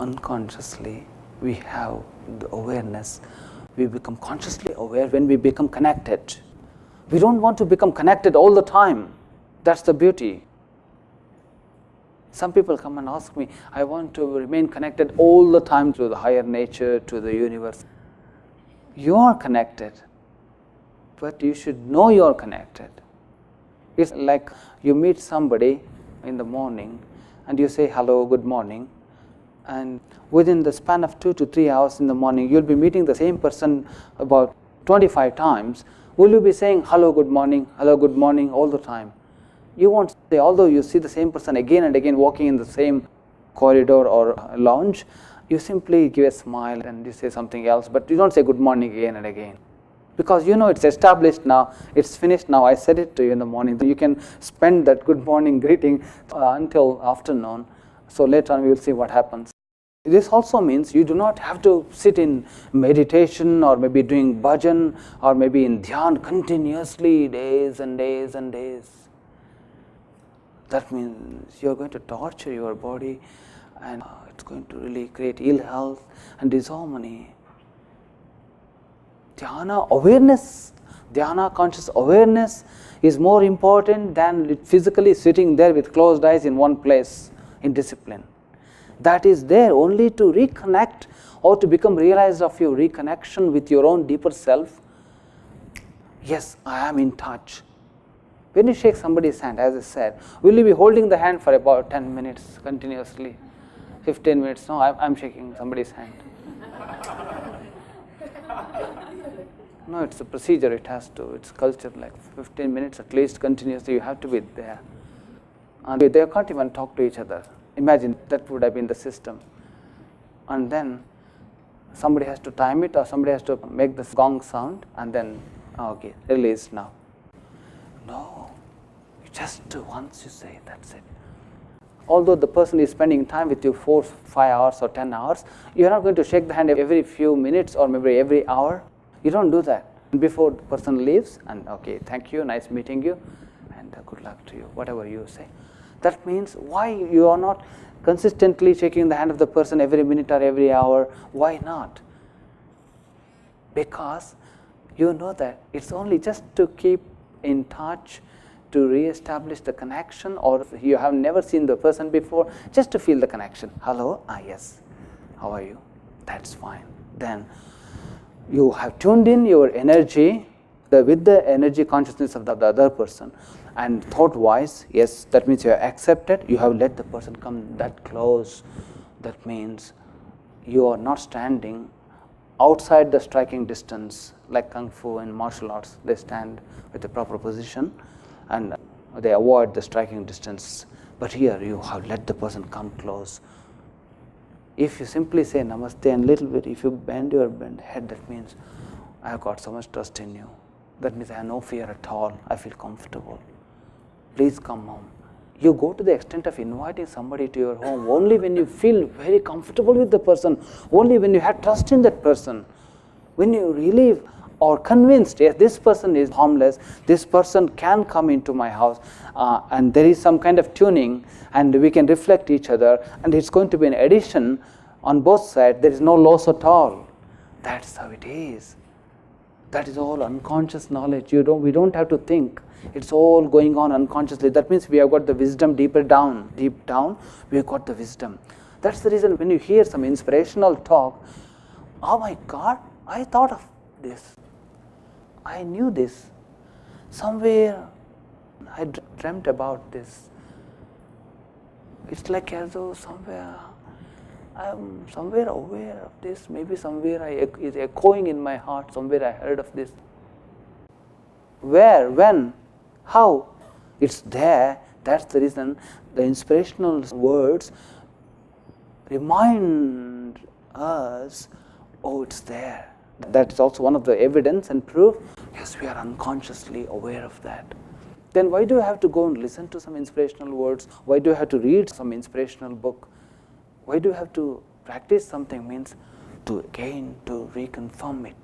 unconsciously we have the awareness. We become consciously aware when we become connected. We don't want to become connected all the time. That's the beauty. Some people come and ask me, I want to remain connected all the time to the higher nature, to the universe. You are connected, but you should know you are connected. It's like you meet somebody in the morning and you say hello, good morning, and within the span of 2 to 3 hours in the morning, you'll be meeting the same person about 25 times. Will you be saying hello, good morning all the time? You won't say, although you see the same person again and again walking in the same corridor or lounge, you simply give a smile and you say something else, but you don't say good morning again and again. Because you know it's established now, it's finished now, I said it to you in the morning. You can spend that good morning greeting until afternoon, so later on we will see what happens. This also means you do not have to sit in meditation or maybe doing bhajan or maybe in dhyan continuously days and days and days. That means you are going to torture your body and it's going to really create ill health and disharmony. Dhyana awareness, dhyana conscious awareness is more important than physically sitting there with closed eyes in one place in discipline. That is there only to reconnect or to become realized of your reconnection with your own deeper self. Yes, I am in touch. When you shake somebody's hand, as I said, will you be holding the hand for about 10 minutes continuously? 15 minutes? No, I'm shaking somebody's hand. No, it's a procedure, it's culture, like 15 minutes at least continuously, you have to be there. And they can't even talk to each other. Imagine that would have been the system. And then somebody has to time it or somebody has to make this gong sound and then, okay, release now. No, just once you say, that's it. Although the person is spending time with you 4, 5 hours or 10 hours, you're not going to shake the hand every few minutes or maybe every hour. You don't do that. Before the person leaves, and okay, thank you, nice meeting you, and good luck to you, whatever you say. That means why you are not consistently shaking the hand of the person every minute or every hour? Why not? Because you know that it's only just to keep in touch, to re-establish the connection, or you have never seen the person before, just to feel the connection. Hello, yes, how are you? That's fine. Then you have tuned in your energy with the energy consciousness of the other person, and thought-wise, yes, that means you have accepted, you have let the person come that close. That means you are not standing outside the striking distance, like Kung Fu and martial arts. They stand with a proper position and they avoid the striking distance. But here you have let the person come close. If you simply say namaste and little bit, if you bend your head, that means I have got so much trust in you. That means I have no fear at all. I feel comfortable. Please come home. You go to the extent of inviting somebody to your home only when you feel very comfortable with the person, only when you have trust in that person. When you really are convinced, yes, this person is harmless, this person can come into my house, and there is some kind of tuning, and we can reflect each other, and it's going to be an addition on both sides. There is no loss at all. That's how it is. That is all unconscious knowledge. We don't have to think. It's all going on unconsciously. That means we have got the wisdom deep down, we have got the wisdom. That's the reason when you hear some inspirational talk, oh my God, I thought of this. I knew this. Somewhere I dreamt about this. It's like as though somewhere I'm somewhere aware of this. Maybe somewhere it's echoing in my heart. Somewhere I heard of this. Where? When? How? It's there. That's the reason the inspirational words remind us, oh, it's there. That is also one of the evidence and proof. Yes, we are unconsciously aware of that. Then why do I have to go and listen to some inspirational words? Why do I have to read some inspirational book? Why do I have to practice something? Means to again to reconfirm it.